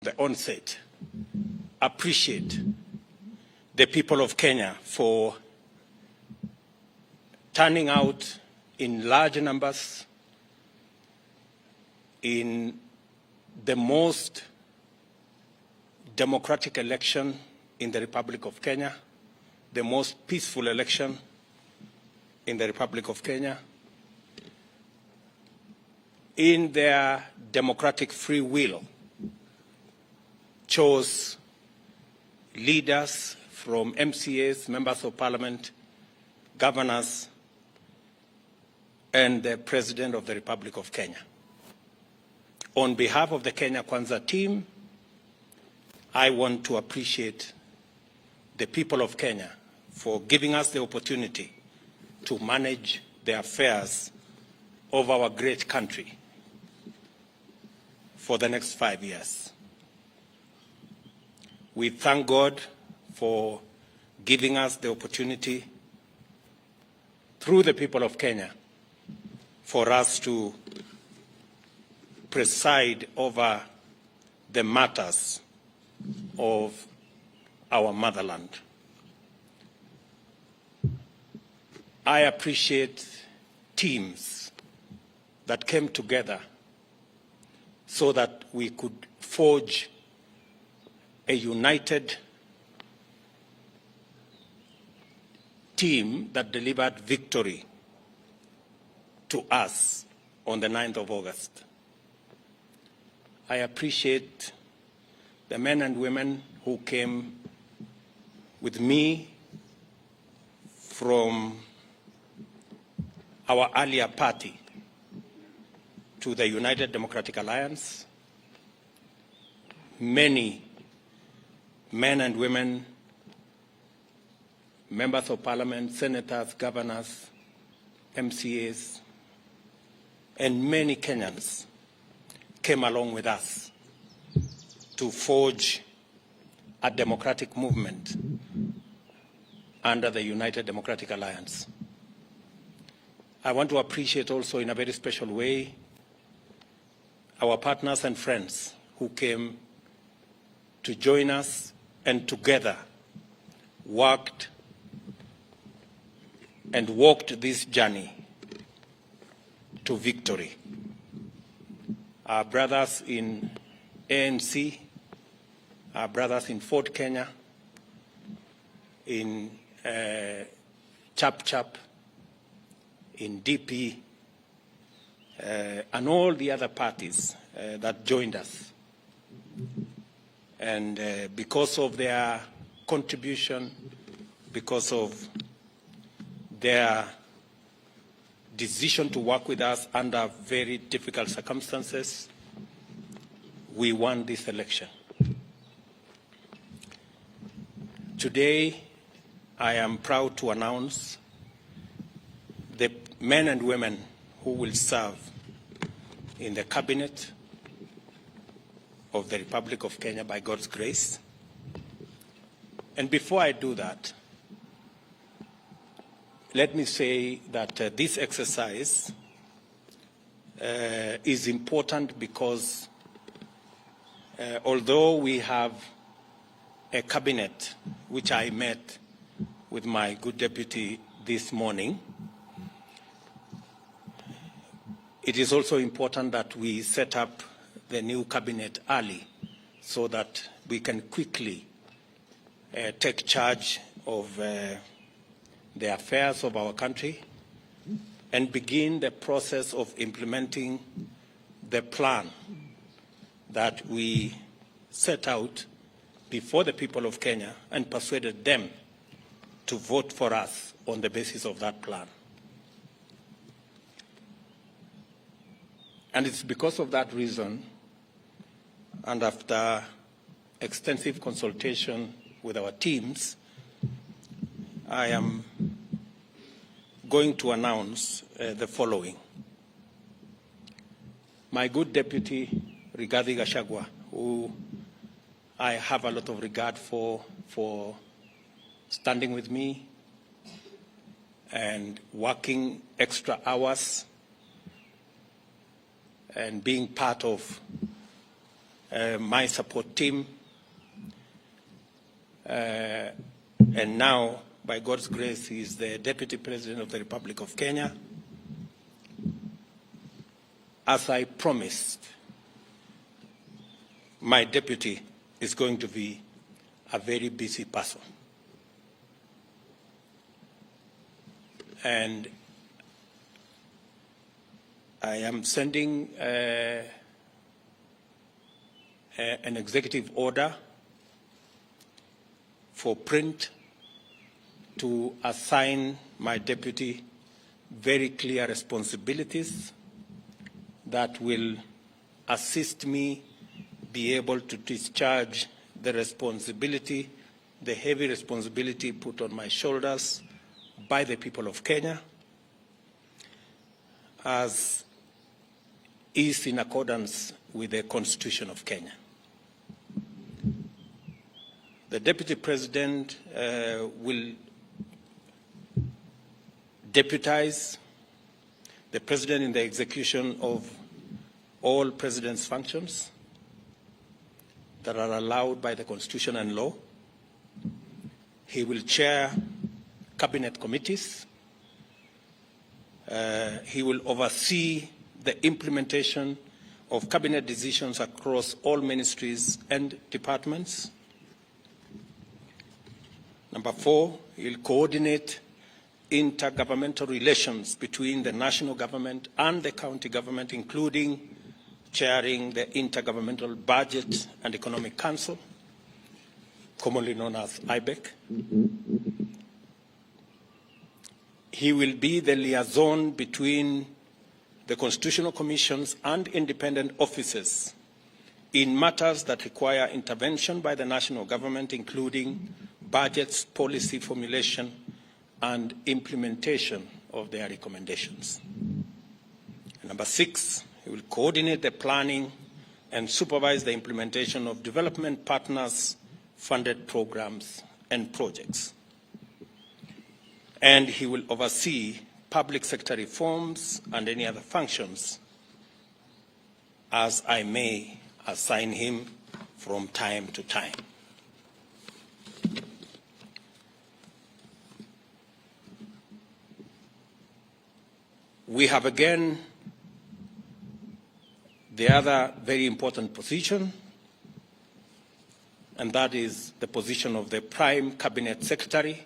the onset, appreciate the people of Kenya for turning out in large numbers in the most democratic election in the Republic of Kenya, the most peaceful election in the Republic of Kenya. In their democratic free will, chose leaders from MCAs, members of parliament, governors, and the President of the Republic of Kenya. On behalf of the Kenya Kwanza team, I want to appreciate the people of Kenya for giving us the opportunity to manage the affairs of our great country for the next 5 years. We thank God for giving us the opportunity through the people of Kenya for us to preside over the matters of our motherland. I appreciate teams that came together so that we could forge a united team that delivered victory to us on the 9th of August. I appreciate the men and women who came with me from our earlier party to the United Democratic Alliance. Many men and women, members of parliament, senators, governors, MCAs, and many Kenyans came along with us to forge a democratic movement under the United Democratic Alliance. I want to appreciate also in a very special way our partners and friends who came to join us and together worked and walked this journey to victory. Our brothers in ANC, our brothers in Fort Kenya, in Chap Chap, in DP, and all the other parties that joined us. And because of their contribution, because of their decision to work with us under very difficult circumstances, we won this election. Today, I am proud to announce the men and women who will serve in the cabinet of the Republic of Kenya by God's grace. And before I do that, let me say that this exercise is important because although we have a cabinet, which I met with my good deputy this morning, it is also important that we set up the new cabinet early so that we can quickly take charge of the affairs of our country and begin the process of implementing the plan that we set out before the people of Kenya and persuaded them to vote for us on the basis of that plan. And it's because of that reason, and after extensive consultation with our teams, I am going to announce the following. My good deputy, Rigathi Gachagua, who I have a lot of regard for standing with me and working extra hours and being part of my support team, and now, by God's grace, he is the Deputy President of the Republic of Kenya. As I promised, my deputy is going to be a very busy person. And I am sending an executive order for print to assign my deputy very clear responsibilities that will assist me be able to discharge the responsibility, the heavy responsibility put on my shoulders by the people of Kenya, as is in accordance with the Constitution of Kenya. The Deputy President will deputize the President in the execution of all President's functions that are allowed by the Constitution and law. He will chair cabinet committees. He will oversee the implementation of cabinet decisions across all ministries and departments. Number 4, he will coordinate intergovernmental relations between the national government and the county government, including chairing the Intergovernmental Budget and Economic Council, commonly known as IBEC. He will be the liaison between the constitutional commissions and independent offices in matters that require intervention by the national government, including budgets, policy formulation, and implementation of their recommendations. Number 6, he will coordinate the planning and supervise the implementation of development partners' funded programs and projects. And he will oversee public sector reforms and any other functions as I may assign him from time to time. We have again the other very important position, and that is the position of the Prime Cabinet Secretary.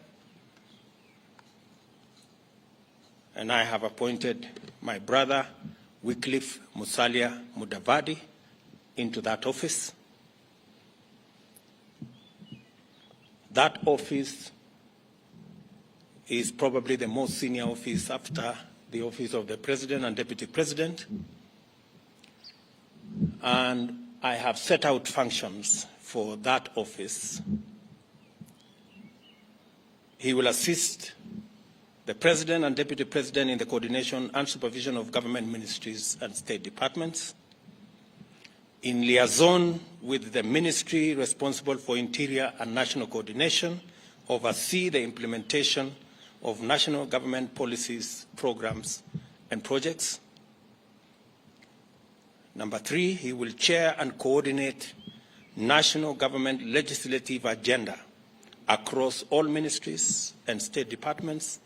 And I have appointed my brother, Wycliffe Musalia Mudavadi, into that office. That office is probably the most senior office after the office of the President and Deputy President. And I have set out functions for that office. He will assist the President and Deputy President in the coordination and supervision of government ministries and state departments, in liaison with the ministry responsible for interior and national coordination, oversee the implementation of national government policies, programs, and projects. Number 3, he will chair and coordinate national government legislative agenda across all ministries and state departments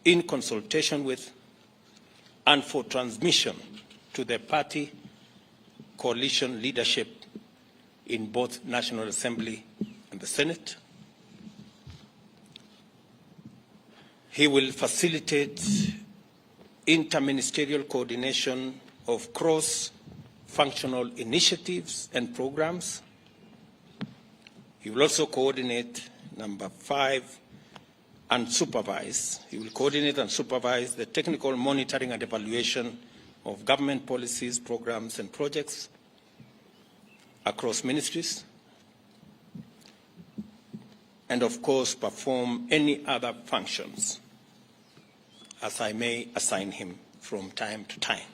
in consultation with and for transmission to the party coalition leadership in both National Assembly and the Senate. He will facilitate interministerial coordination of cross-functional initiatives and programs. He will also coordinate, number 5, and supervise. He will coordinate and supervise the technical monitoring and evaluation of government policies, programs, and projects across ministries, and of course perform any other functions as I may assign him from time to time.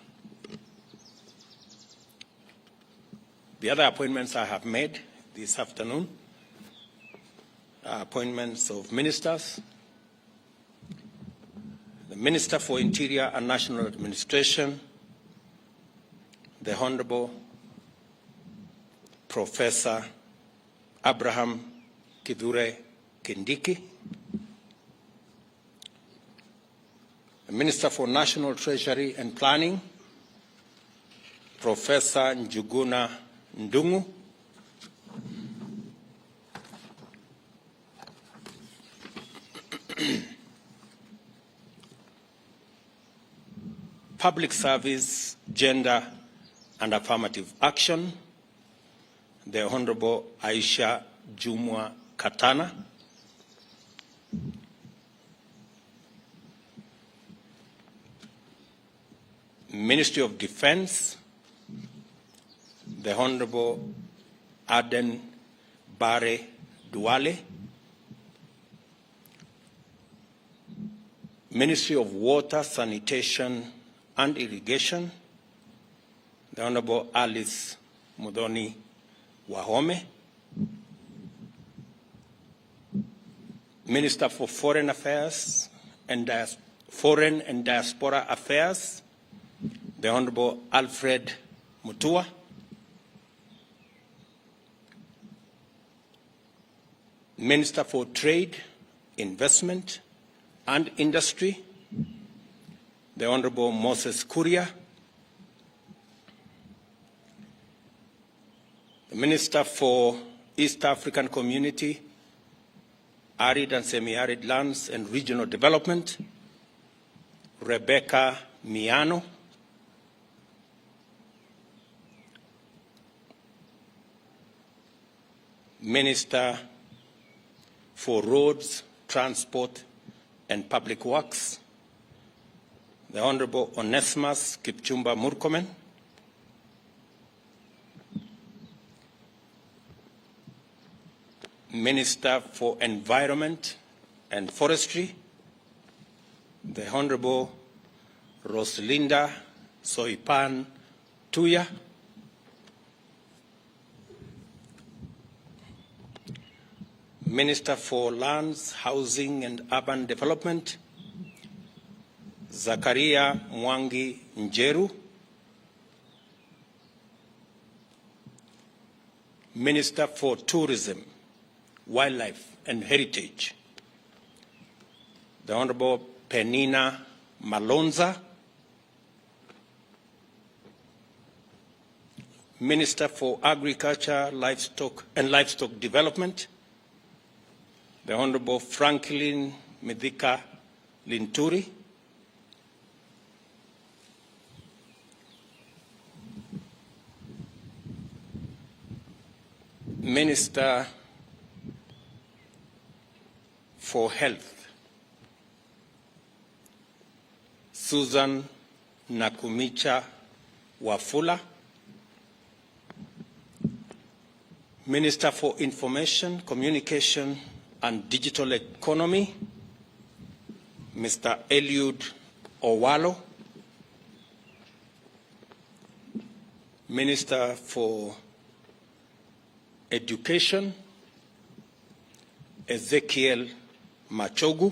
The other appointments I have made this afternoon are appointments of ministers. The Minister for Interior and National Administration, the Honorable Professor Abraham Kithure Kindiki, the Minister for National Treasury and Planning, Professor Njuguna Ndung'u, Public Service, Gender and Affirmative Action, the Honorable Aisha Jumwa Katana, Ministry of Defense, the Honorable Aden Bare Duale, Ministry of Water, Sanitation and Irrigation, the Honorable Alice Mudoni Wahome, Minister for Foreign Affairs and Foreign and Diaspora Affairs, the Honorable Alfred Mutua, Minister for Trade, Investment and Industry, the Honorable Moses Kuria, the Minister for East African Community, Arid and Semi-Arid Lands and Regional Development, Rebecca Miano, Minister for Roads, Transport and Public Works, the Honorable Onesimus Kipchumba Murkomen, Minister for Environment and Forestry, the Honorable Rosalinda Soipan Tuya, Minister for Lands, Housing and Urban Development, Zakaria Mwangi Njeru, Minister for Tourism, Wildlife and Heritage, the Honorable Penina Malonza, Minister for Agriculture, Livestock and Livestock Development, the Honorable Franklin Medika Linturi, Minister for Health, Susan Nakumicha Wafula, Minister for Information, Communication and Digital Economy, Mr. Eliud Owalo, Minister for Education, Ezekiel Machogu,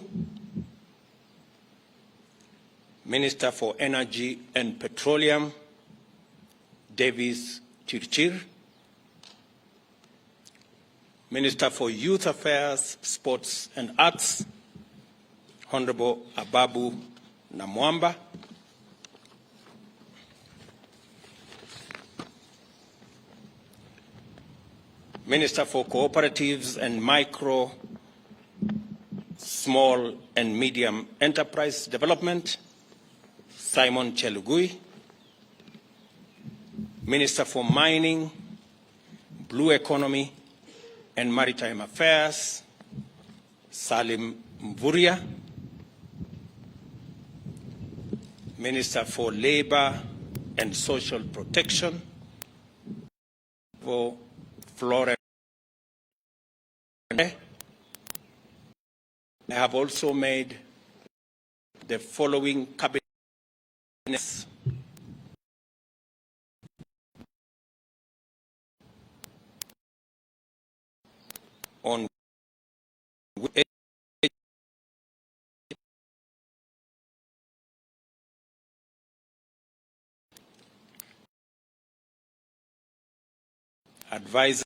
Minister for Energy and Petroleum, Davis Chirchir, Minister for Youth Affairs, Sports and Arts, Honorable Ababu Namwamba, Minister for Cooperatives and Micro, Small and Medium Enterprise Development, Simon Chelugui, Minister for Mining, Blue Economy and Maritime Affairs, Salim Mvuria, Minister for Labor and Social Protection, for Florence. I have also made the following cabinets on advisor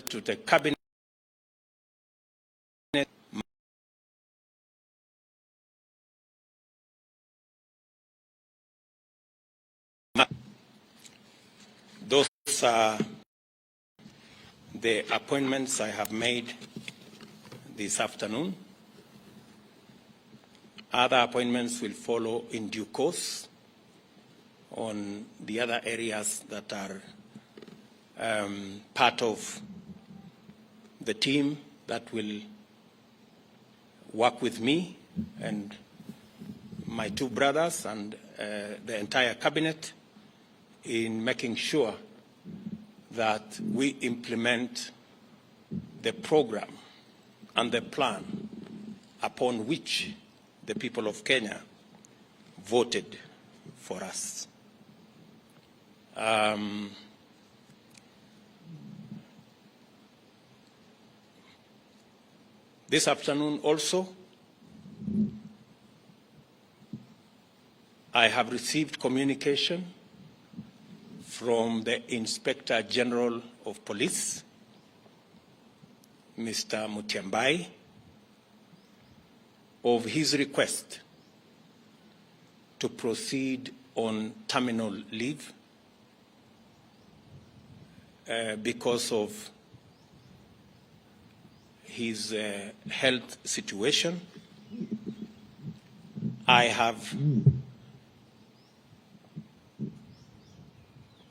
to the cabinet. Those are the appointments I have made this afternoon. Other appointments will follow in due course on the other areas that are part of the team that will work with me and my two brothers and the entire cabinet in making sure that we implement the program and the plan upon which the people of Kenya voted for us. This afternoon also, I have received communication from the Inspector General of Police, Mr. Mutyambai, of his request to proceed on terminal leave because of his health situation. I have,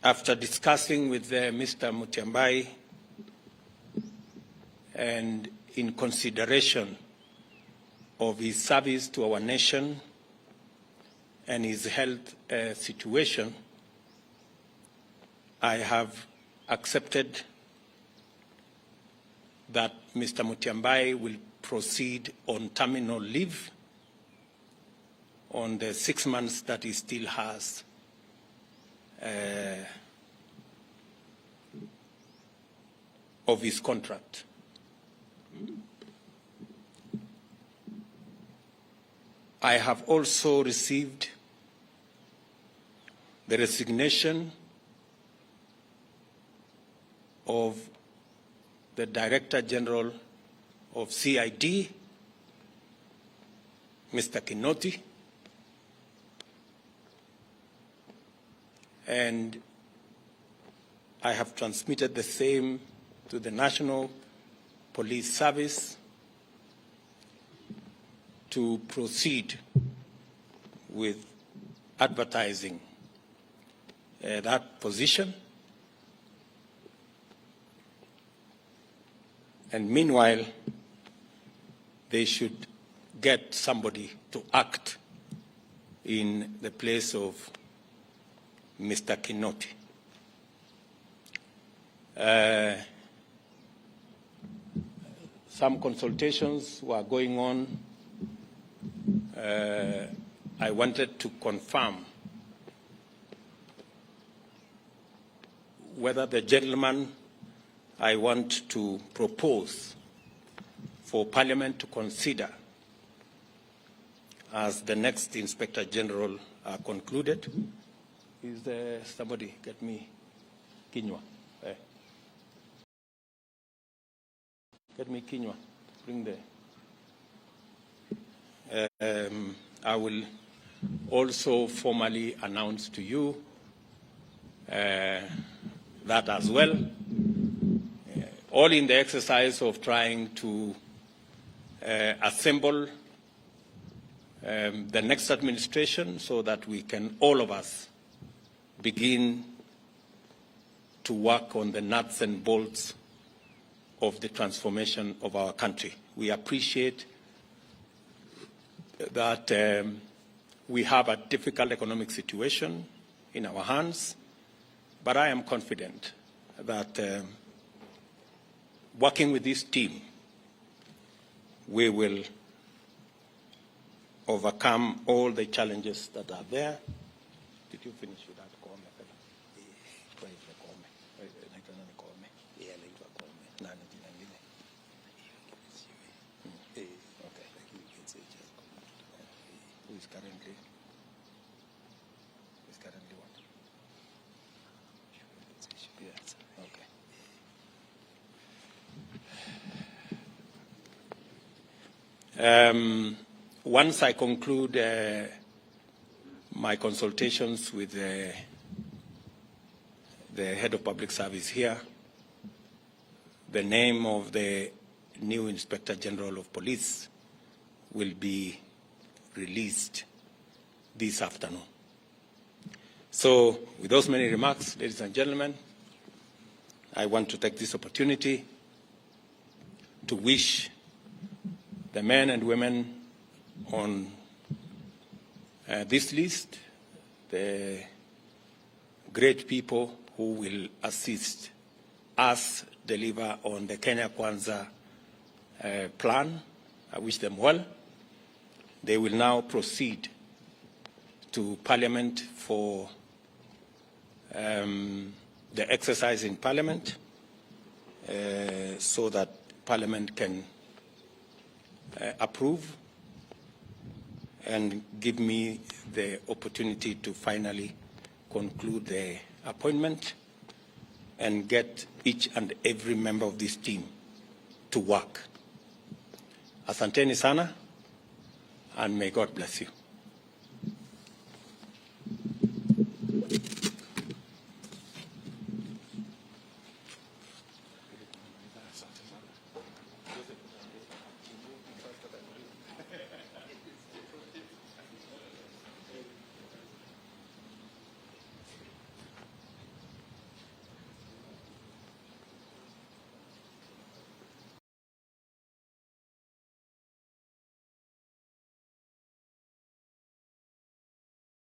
after discussing with Mr. Mutyambai and in consideration of his service to our nation and his health situation, I have accepted that Mr. Mutyambai will proceed on terminal leave on the 6 months that he still has of his contract. I have also received the resignation of the Director General of CID, Mr. Kinoti, and I have transmitted the same to the National Police Service to proceed with advertising that position. And meanwhile, they should get somebody to act in the place of Mr. Kinoti. Some consultations were going on. I wanted to confirm whether the gentleman I want to propose for Parliament to consider as the next Inspector General are concluded. Is there somebody get me Kinywa? Get me Kinywa. Bring the. I will also formally announce to you that as well. All in the exercise of trying to assemble the next administration so that we can, all of us, begin to work on the nuts and bolts of the transformation of our country. We appreciate that we have a difficult economic situation in our hands, but I am confident that working with this team, we will overcome all the challenges that are there. Did you finish with that? Once I conclude my consultations with the head of public service here, the name of the new Inspector General of Police will be released this afternoon. So, with those many remarks, ladies and gentlemen, I want to take this opportunity to wish the men and women on this list, the great people who will assist us deliver on the Kenya Kwanza plan. I wish them well. They will now proceed to Parliament for the exercise in Parliament so that Parliament can approve and give me the opportunity to finally conclude the appointment and get each and every member of this team to work. Asanteni sana, and may God bless you.